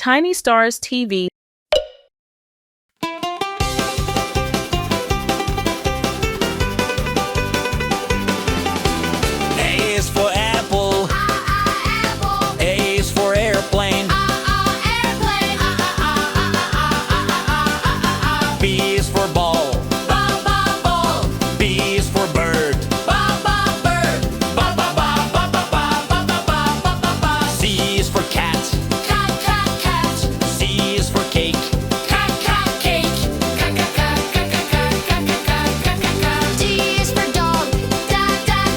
Tiny Stars TV. A is for apple. Apple. A is for airplane. Airplane. B is for ball. Ball. B is for bird. Bird. C is for cat. Cat. C is for cake. Cake. D is for dog.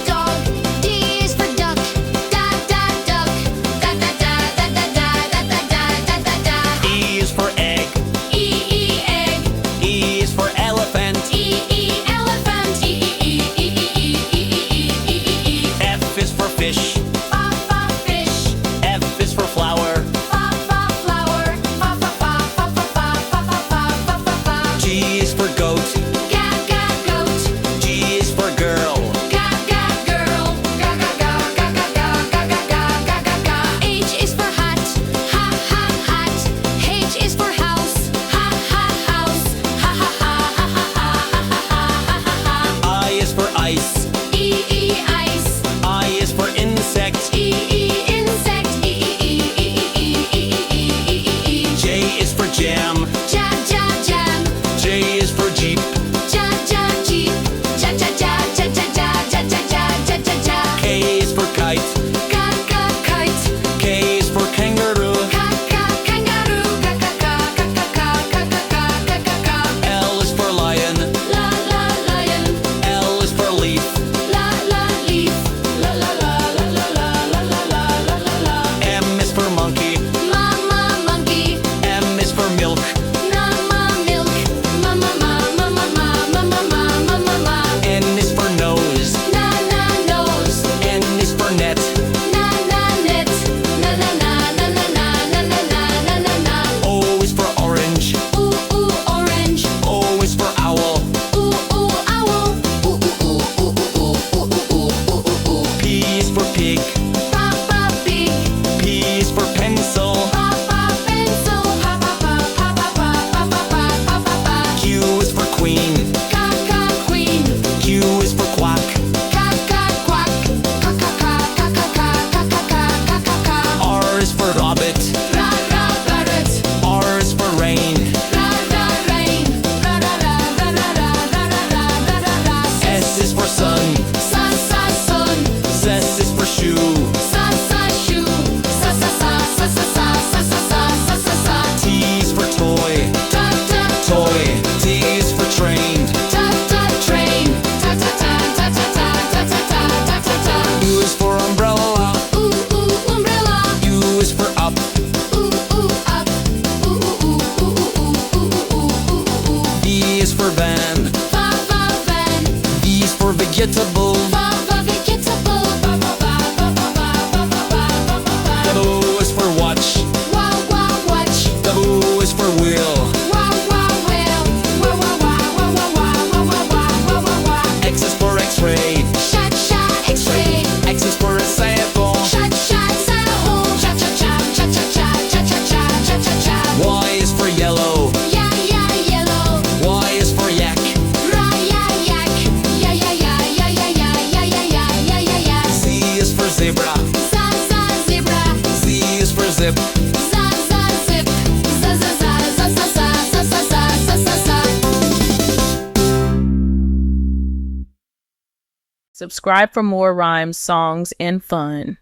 Dog. D is for duck. Duck. E is for egg. Egg. E is for elephant. Elephant. F is for fish. Fish. F is for flower. Flower. G is for goat. Goat. G is for girl. Girl. H is for hat. Hat. H is for house. House. I is for ice. Ice. I is for insect. Insect. J is for jam. Jam. J is for jeep. Jeep. K is for kite. Kite. K is for kangaroo. Kangaroo. L is for lion. Lion. L is for leaf. Leaf. M is for monkey. Mama monkey. M is for milk. Mama milk. Mama. N is for nose. Nose. N is for net. Net. O is for orange. Orange. O is for owl. Owl. P is for pig. Papa pig. P is for pencil. Papa pencil. Q is for queen. Queen. Q is for quack. Quack. R is for rabbit. Rabbit. R is for rain. Rain. S is for sun. Sun. S is for shoe. Shoe. T is for toy. Toy. T is for train. Train. U is for umbrella. Umbrella. U is for up. Up. V is for van. Van. V is for vegetable. Vegetable. W is for watch. Watch. W is for wheel. Wheel. X is for x-ray. Shot. X-ray. X is for example. Shot. Saddle. Cha. Y is for yellow. Yellow. Y is for yak. Yak. Z is for zebra. Zebra. Z is for zip. Zip. Subscribe for more rhymes, songs, and fun.